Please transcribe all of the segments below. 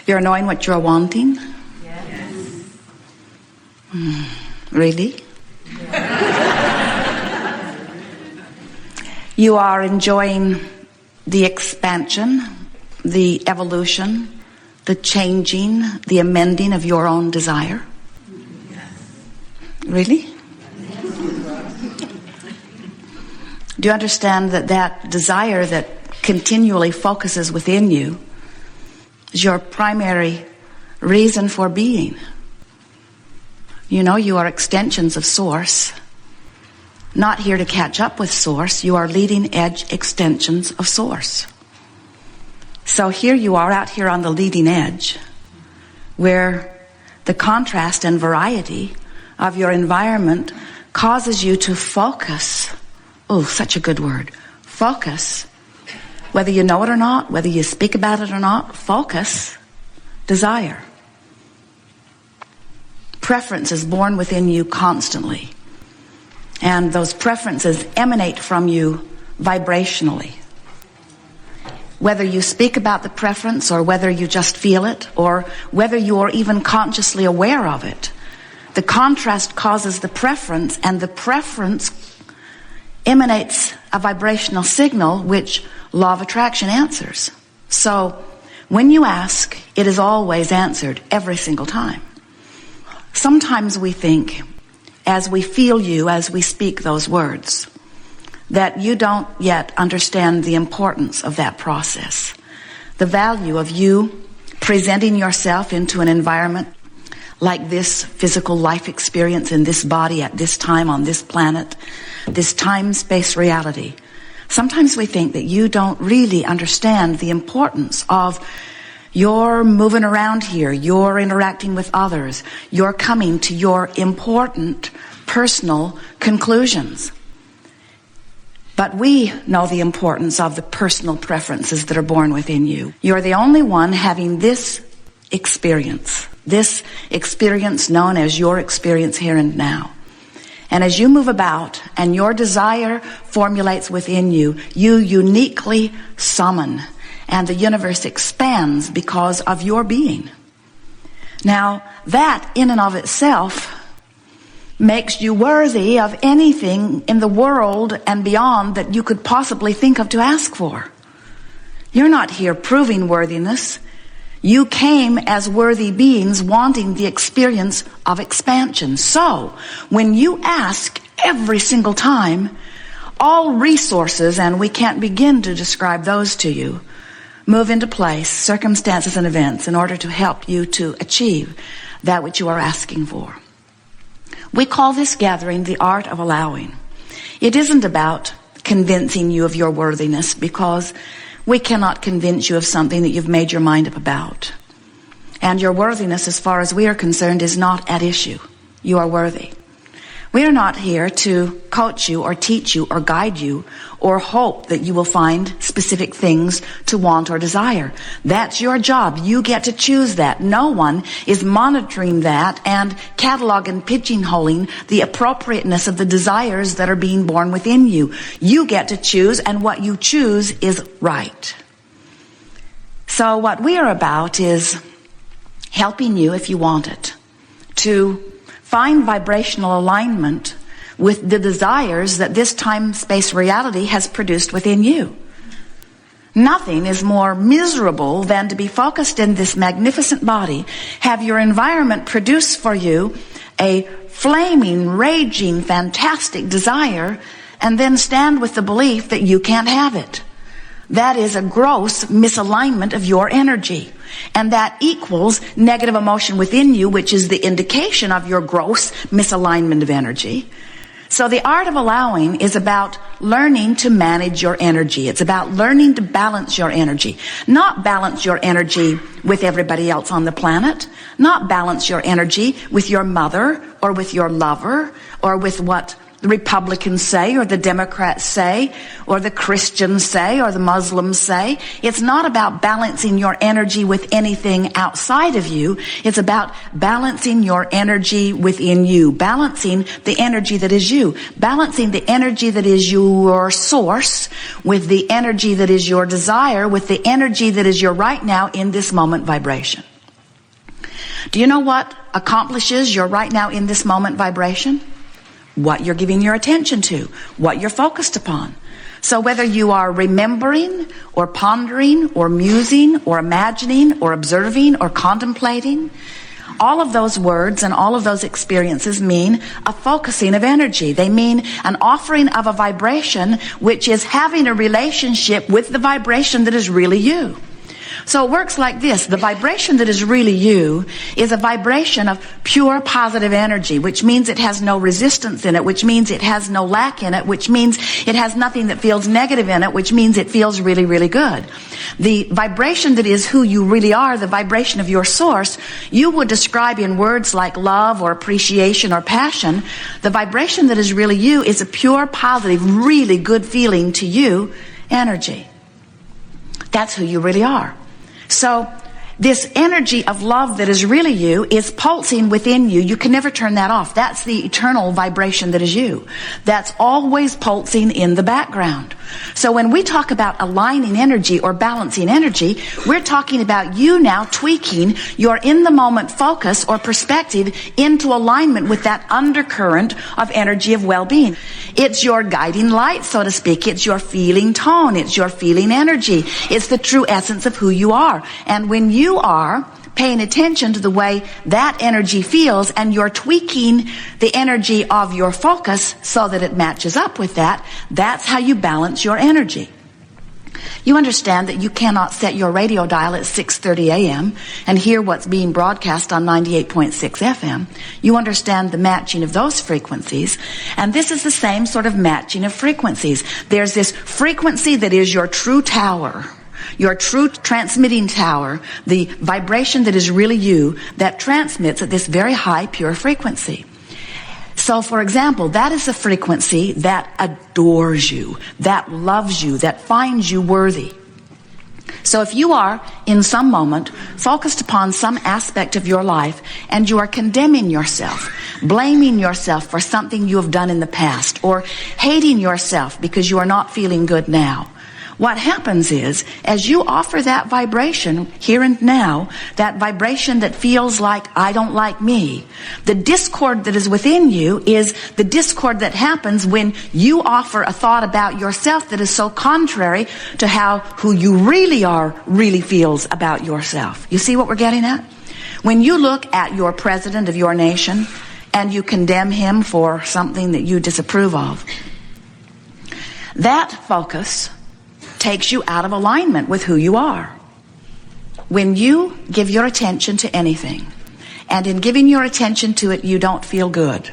You're knowing what you're wanting? Yes. Really? You are enjoying the expansion, the evolution, the changing, the amending of your own desire? Really? Do you understand that that desire that continually focuses within you is your primary reason for being? You know, you are extensions of Source. Not here to catch up with Source. You are leading edge extensions of Source. So here you are out here on the leading edge, where the contrast and variety of your environment causes you to focus. Oh, such a good word. Focus. Whether you know it or not, whether you speak about it or not, focus, desire. Preference is born within you constantly. And those preferences emanate from you vibrationally. Whether you speak about the preference or whether you just feel it or whether you are even consciously aware of it, the contrast causes the preference, and the preference emanates a vibrational signal which law of attraction answers. So when you ask, it is always answered every single time. Sometimes we think, as we feel you, as we speak those words, that you don't yet understand the importance of that process. The value of you presenting yourself into an environment like this physical life experience in this body at this time on this planet, this time-space reality. Sometimes we think that you don't really understand the importance of your moving around here, your interacting with others, your coming to your important personal conclusions. But we know the importance of the personal preferences that are born within you. You're the only one having this experience known as your experience here and now. And as you move about and your desire formulates within you, you uniquely summon, and the universe expands because of your being. Now, that in and of itself makes you worthy of anything in the world and beyond that you could possibly think of to ask for. You're not here proving worthiness. You came as worthy beings wanting the experience of expansion. So, when you ask every single time, all resources, and we can't begin to describe those to you, move into place, circumstances and events, in order to help you to achieve that which you are asking for. We call this gathering the art of allowing. It isn't about convincing you of your worthiness, because we cannot convince you of something that you've made your mind up about. And your worthiness, as far as we are concerned, is not at issue. You are worthy. We are not here to coach you or teach you or guide you or hope that you will find specific things to want or desire. That's your job. You get to choose that. No one is monitoring that and cataloging and pigeonholing the appropriateness of the desires that are being born within you. You get to choose, and what you choose is right. So what we are about is helping you, if you want it, to find vibrational alignment with the desires that this time-space reality has produced within you. Nothing is more miserable than to be focused in this magnificent body, have your environment produce for you a flaming, raging, fantastic desire, and then stand with the belief that you can't have it. That is a gross misalignment of your energy. And that equals negative emotion within you, which is the indication of your gross misalignment of energy. So the art of allowing is about learning to manage your energy. It's about learning to balance your energy. Not balance your energy with everybody else on the planet. Not balance your energy with your mother or with your lover or with what the Republicans say or the Democrats say or the Christians say or the Muslims say. It's not about balancing your energy with anything outside of you. It's about balancing your energy within you, balancing the energy that is you, balancing the energy that is your source with the energy that is your desire, with the energy that is your right now in this moment vibration. Do you know what accomplishes your right now in this moment vibration? What you're giving your attention to, what you're focused upon. So whether you are remembering or pondering or musing or imagining or observing or contemplating, all of those words and all of those experiences mean a focusing of energy. They mean an offering of a vibration which is having a relationship with the vibration that is really you. So it works like this. The vibration that is really you is a vibration of pure positive energy, which means it has no resistance in it, which means it has no lack in it, which means it has nothing that feels negative in it, which means it feels really, really good. The vibration that is who you really are, the vibration of your source, you would describe in words like love or appreciation or passion. The vibration that is really you is a pure, positive, really good feeling to you energy. That's who you really are. So this energy of love that is really you is pulsing within you. You can never turn that off. That's the eternal vibration that is you. That's always pulsing in the background. So when we talk about aligning energy or balancing energy, we're talking about you now tweaking your in-the-moment focus or perspective into alignment with that undercurrent of energy of well-being. It's your guiding light, so to speak. It's your feeling tone. It's your feeling energy. It's the true essence of who you are. And when you are paying attention to the way that energy feels and you're tweaking the energy of your focus so that it matches up with that, that's how you balance your energy. You understand that you cannot set your radio dial at 6:30 a.m. and hear what's being broadcast on 98.6 FM. You understand the matching of those frequencies, and this is the same sort of matching of frequencies. There's this frequency that is your true tower, your true transmitting tower, the vibration that is really you, that transmits at this very high, pure frequency. So, for example, that is a frequency that adores you, that loves you, that finds you worthy. So if you are, in some moment, focused upon some aspect of your life and you are condemning yourself, blaming yourself for something you have done in the past, or hating yourself because you are not feeling good now, what happens is, as you offer that vibration here and now, that vibration that feels like, I don't like me, the discord that is within you is the discord that happens when you offer a thought about yourself that is so contrary to how who you really are really feels about yourself. You see what we're getting at? When you look at your president of your nation and you condemn him for something that you disapprove of, that focus takes you out of alignment with who you are. When you give your attention to anything, and in giving your attention to it you don't feel good,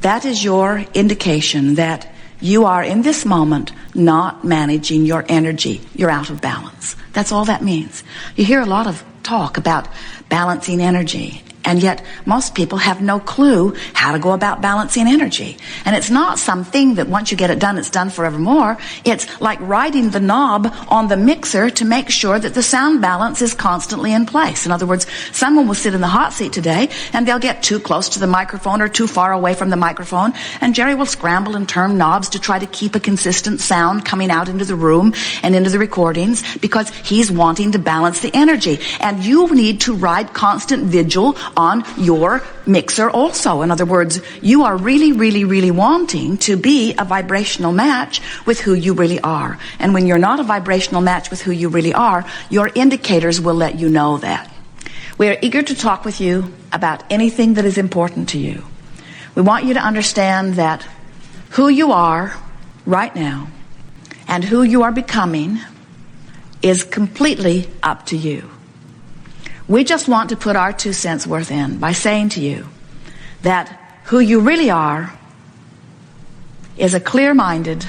that is your indication that you are in this moment not managing your energy. You're out of balance. That's all that means. You hear a lot of talk about balancing energy, and yet most people have no clue how to go about balancing energy. And it's not something that once you get it done, it's done forevermore. It's like riding the knob on the mixer to make sure that the sound balance is constantly in place. In other words, someone will sit in the hot seat today and they'll get too close to the microphone or too far away from the microphone, and Jerry will scramble and turn knobs to try to keep a consistent sound coming out into the room and into the recordings because he's wanting to balance the energy. And you need to ride constant vigil on your mixer also. In other words, you are really, really, really wanting to be a vibrational match with who you really are. And when you're not a vibrational match with who you really are, your indicators will let you know that. We are eager to talk with you about anything that is important to you. We want you to understand that who you are right now and who you are becoming is completely up to you. We just want to put our 2 cents worth in by saying to you that who you really are is a clear-minded,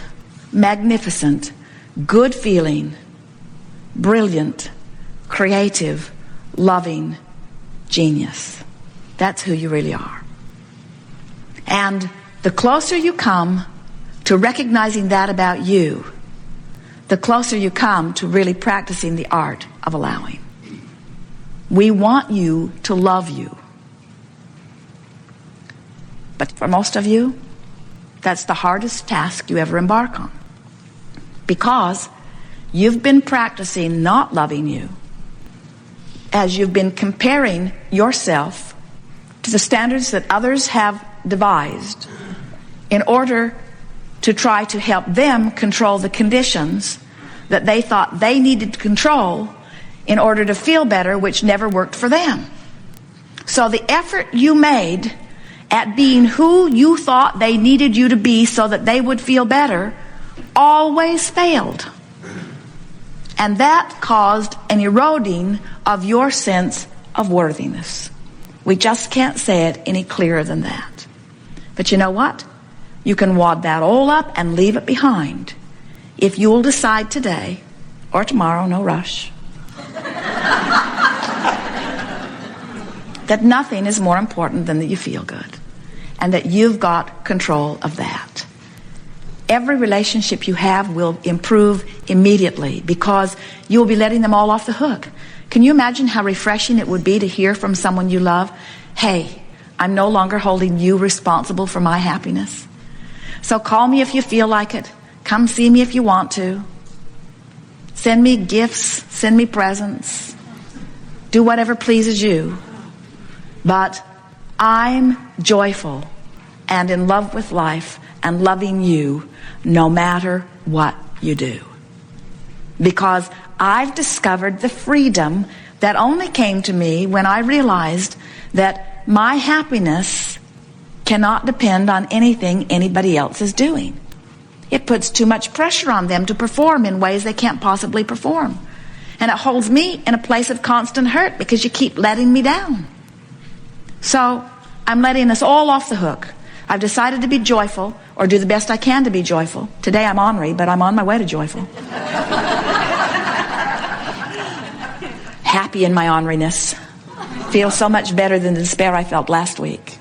magnificent, good-feeling, brilliant, creative, loving genius. That's who you really are. And the closer you come to recognizing that about you, the closer you come to really practicing the art of allowing. We want you to love you. But for most of you, that's the hardest task you ever embark on. Because you've been practicing not loving you as you've been comparing yourself to the standards that others have devised in order to try to help them control the conditions that they thought they needed to control in order to feel better, which never worked for them. So the effort you made at being who you thought they needed you to be so that they would feel better always failed. And that caused an eroding of your sense of worthiness. We just can't say it any clearer than that. But you know what? You can wad that all up and leave it behind if you'll decide today or tomorrow, no rush, that nothing is more important than that you feel good and that you've got control of that. Every relationship you have will improve immediately because you'll be letting them all off the hook. Can you imagine how refreshing it would be to hear from someone you love, hey, I'm no longer holding you responsible for my happiness. So call me if you feel like it. Come see me if you want to. Send me gifts, send me presents. Do whatever pleases you. But I'm joyful and in love with life and loving you no matter what you do. Because I've discovered the freedom that only came to me when I realized that my happiness cannot depend on anything anybody else is doing. It puts too much pressure on them to perform in ways they can't possibly perform. And it holds me in a place of constant hurt because you keep letting me down. So I'm letting us all off the hook. I've decided to be joyful or do the best I can to be joyful. Today I'm ornery, but I'm on my way to joyful. Happy in my orneriness. Feel so much better than the despair I felt last week.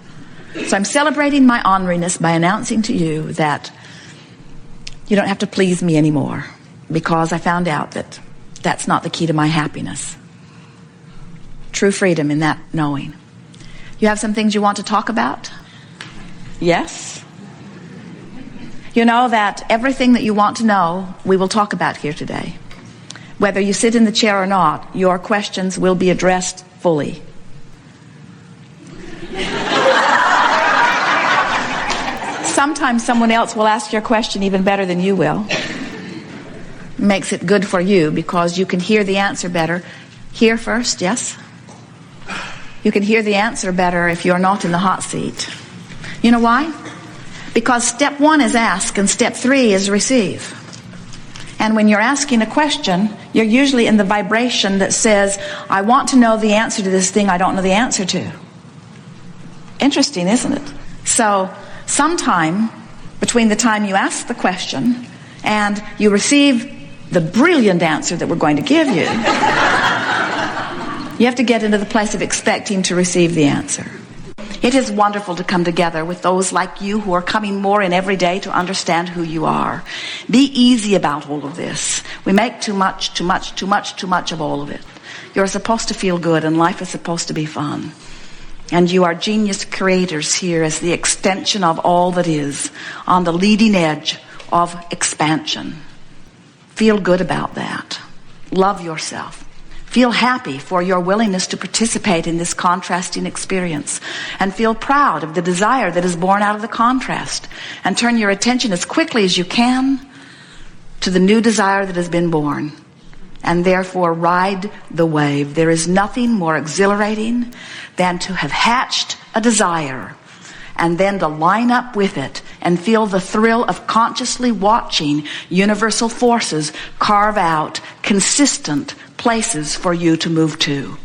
So I'm celebrating my orneriness by announcing to you that you don't have to please me anymore because I found out that that's not the key to my happiness. True freedom in that knowing. You have some things you want to talk about? Yes? You know that everything that you want to know, we will talk about here today. Whether you sit in the chair or not, your questions will be addressed fully. Sometimes someone else will ask your question even better than you will. Makes it good for you because you can hear the answer better. Hear first, yes? You can hear the answer better if you're not in the hot seat. You know why? Because step 1 is ask and step 3 is receive. And when you're asking a question, you're usually in the vibration that says, I want to know the answer to this thing I don't know the answer to. Interesting, isn't it? So sometime between the time you ask the question and you receive the brilliant answer that we're going to give you, you have to get into the place of expecting to receive the answer. It is wonderful to come together with those like you who are coming more in every day to understand who you are. Be easy about all of this. We make too much of all of it. You're supposed to feel good and life is supposed to be fun. And you are genius creators here as the extension of all that is on the leading edge of expansion. Feel good about that. Love yourself. Feel happy for your willingness to participate in this contrasting experience. And feel proud of the desire that is born out of the contrast. And turn your attention as quickly as you can to the new desire that has been born. And therefore ride the wave. There is nothing more exhilarating than to have hatched a desire and then to line up with it and feel the thrill of consciously watching universal forces carve out consistent places for you to move to.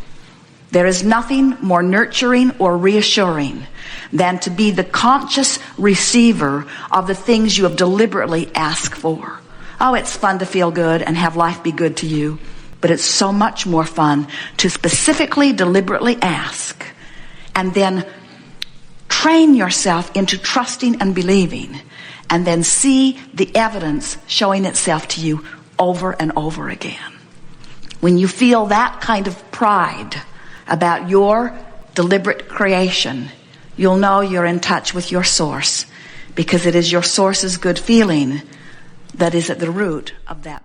There is nothing more nurturing or reassuring than to be the conscious receiver of the things you have deliberately asked for. Oh, it's fun to feel good and have life be good to you, but it's so much more fun to specifically, deliberately ask and then train yourself into trusting and believing and then see the evidence showing itself to you over and over again. When you feel that kind of pride about your deliberate creation, you'll know you're in touch with your source because it is your source's good feeling that is at the root of that.